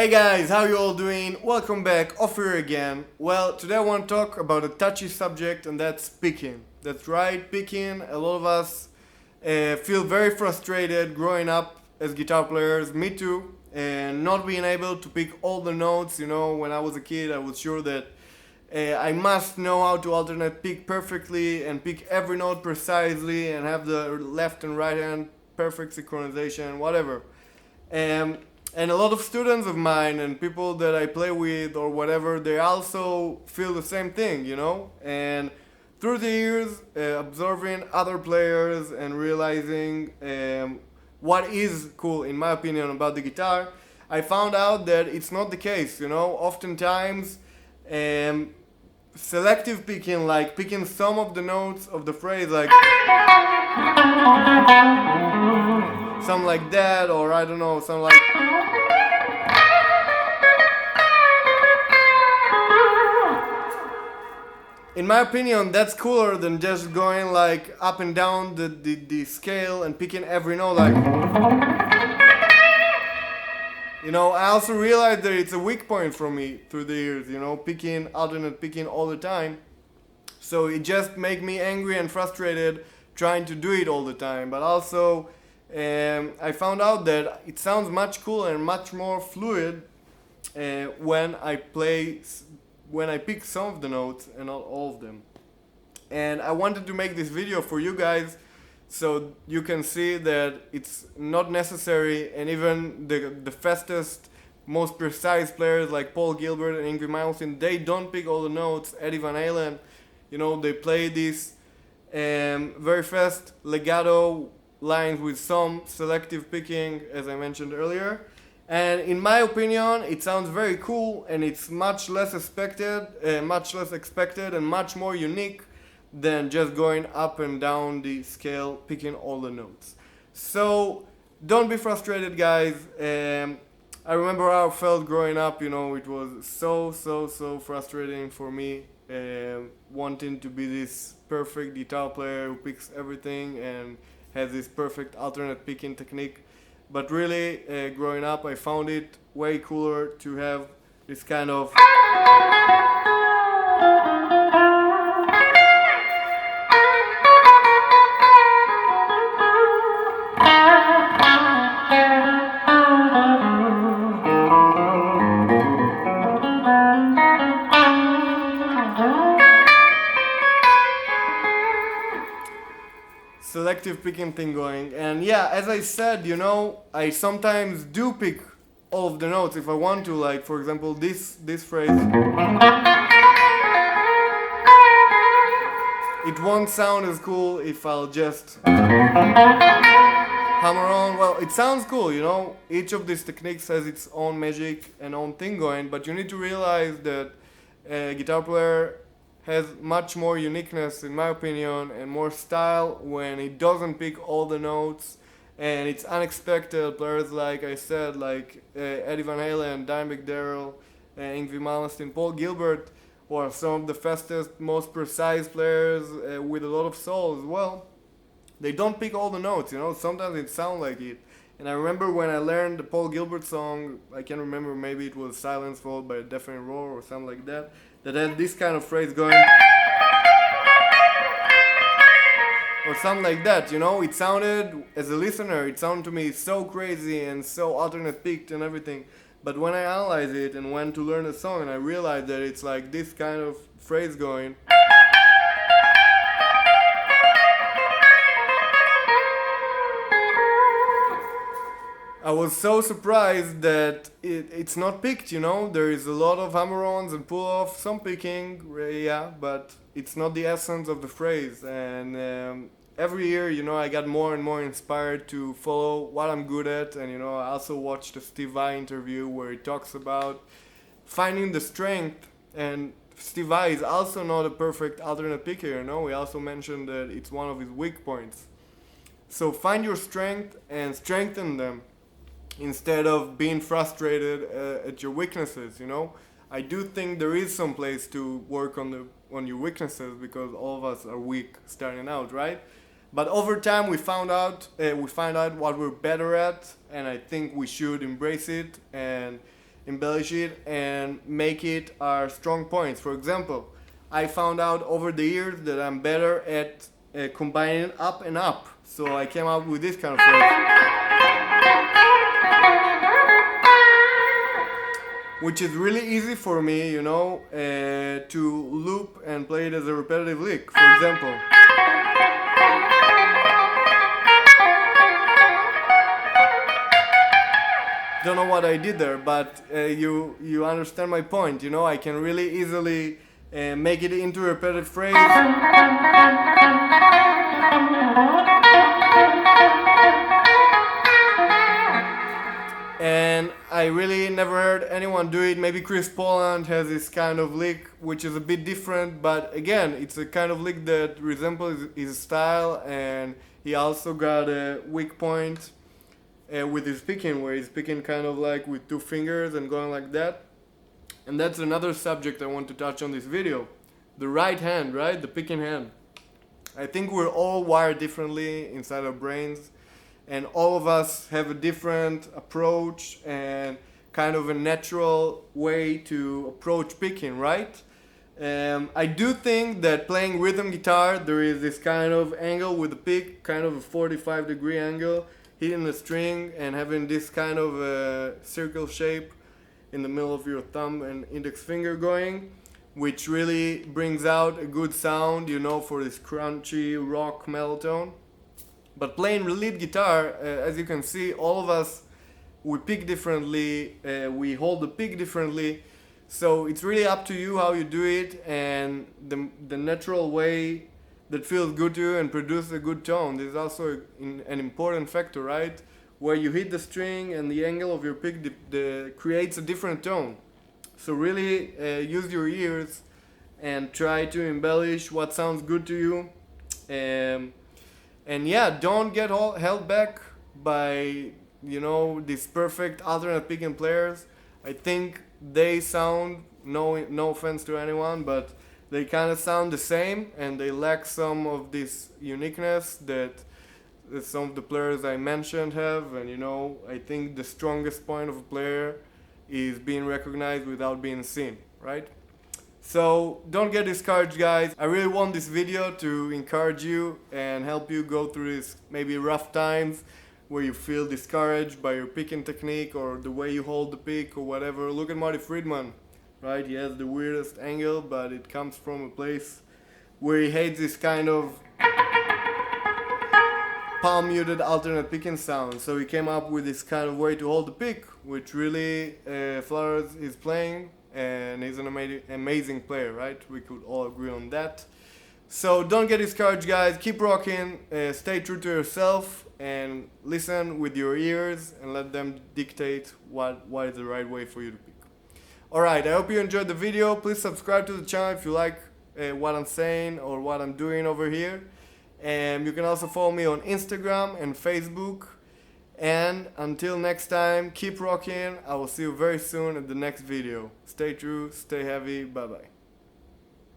Hey guys, how you all doing? Welcome back, Ofer again. Well, today I want to talk about a touchy subject, and that's picking. That's right, picking. A lot of us feel very frustrated growing up as guitar players, me too, and not being able to pick all the notes. You know, when I was a kid, I was sure that I must know how to alternate pick perfectly and pick every note precisely and have the left and right hand perfect synchronization, whatever. Um, and a lot of students of mine and people that I play with or whatever, they also feel the same thing, you know? And through the years, observing other players and realizing what is cool, in my opinion, about the guitar, I found out that it's not the case, you know? Oftentimes, selective picking, like picking some of the notes of the phrase, like something like that, or I don't know, something like. In my opinion, that's cooler than just going like up and down the scale and picking every note like. You know, I also realized that it's a weak point for me through the years, you know, picking, alternate picking all the time. So it just make me angry and frustrated trying to do it all the time. But also, I found out that it sounds much cooler and much more fluid when I pick some of the notes and not all of them. And I wanted to make this video for you guys so you can see that it's not necessary, and even the fastest, most precise players like Paul Gilbert and Yngwie Malmsteen, they don't pick all the notes. Eddie Van Halen, you know, they play these very fast legato lines with some selective picking, as I mentioned earlier. And in my opinion, it sounds very cool, and it's much less expected, and much more unique than just going up and down the scale, picking all the notes. So don't be frustrated, guys. I remember how I felt growing up. You know, it was so frustrating for me, wanting to be this perfect guitar player who picks everything and has this perfect alternate picking technique. But really, growing up, I found it way cooler to have this kind of. Selective picking thing going. And yeah, as I said, you know, I sometimes do pick all of the notes if I want to, like for example this phrase. It won't sound as cool if I'll just hammer on. Well, it sounds cool, you know. Each of these techniques has its own magic and own thing going, but you need to realize that a guitar player has much more uniqueness, in my opinion, and more style when it doesn't pick all the notes and it's unexpected. Players like I said, like Eddie Van Halen, Dimebag Darrell, Yngwie Malmsteen, Paul Gilbert, who are some of the fastest, most precise players with a lot of soul as well. They don't pick all the notes, you know. Sometimes it sounds like it. And I remember when I learned the Paul Gilbert song, I can't remember, maybe it was Silence followed by a Deafening Roar or something like that, that had this kind of phrase going, or something like that, you know. It sounded, as a listener, it sounded to me so crazy and so alternate picked and everything. But when I analyzed it and went to learn the song, and I realized that it's like this kind of phrase going, I was so surprised that it's not picked, you know. There is a lot of hammer-ons and pull-off, some picking, yeah, but it's not the essence of the phrase. And every year, you know, I got more and more inspired to follow what I'm good at. And, you know, I also watched the Steve Vai interview where he talks about finding the strength. And Steve Vai is also not a perfect alternate picker, you know. He also mentioned that it's one of his weak points. So find your strength and strengthen them, instead of being frustrated at your weaknesses, you know. I do think there is some place to work on your weaknesses, because all of us are weak starting out, right? But over time we find out what we're better at, and I think we should embrace it and embellish it, and make it our strong points. For example, I found out over the years that I'm better at combining up and up. So I came up with this kind of phrase, which is really easy for me, you know, to loop and play it as a repetitive lick. For example, don't know what I did there, but you understand my point. You know, I can really easily make it into a repetitive phrase. And I really never heard anyone do it. Maybe Chris Poland has this kind of lick, which is a bit different, but again, it's a kind of lick that resembles his style, and he also got a weak point with his picking, where he's picking kind of like with two fingers and going like that. And that's another subject I want to touch on this video. The right hand, right? The picking hand. I think we're all wired differently inside our brains, and all of us have a different approach and kind of a natural way to approach picking, right? I do think that playing rhythm guitar, there is this kind of angle with the pick, kind of a 45-degree angle, hitting the string and having this kind of a circle shape in the middle of your thumb and index finger going, which really brings out a good sound, you know, for this crunchy rock metal tone. But playing lead guitar, as you can see, all of us, we pick differently, we hold the pick differently, so it's really up to you how you do it, and the natural way that feels good to you and produce a good tone. This is also an important factor, right? Where you hit the string and the angle of your pick creates a different tone. So really use your ears and try to embellish what sounds good to you. And yeah, don't get held back by, you know, these perfect alternate picking players. I think they sound, no offense to anyone, but they kind of sound the same, and they lack some of this uniqueness that some of the players I mentioned have. And you know, I think the strongest point of a player is being recognized without being seen, right? So don't get discouraged, guys. I really want this video to encourage you and help you go through this maybe rough times where you feel discouraged by your picking technique or the way you hold the pick or whatever. Look at Marty Friedman, right? He has the weirdest angle, but it comes from a place where he hates this kind of palm muted alternate picking sound. So he came up with this kind of way to hold the pick, which really flatters his playing, and he's an amazing player, right? We could all agree on that. So don't get discouraged, guys. Keep rocking, stay true to yourself, and listen with your ears and let them dictate what is the right way for you to pick. Alright, I hope you enjoyed the video. Please subscribe to the channel if you like what I'm saying or what I'm doing over here. And you can also follow me on Instagram and Facebook. And until next time, keep rocking. I will see you very soon at the next video. Stay true, stay heavy, bye bye.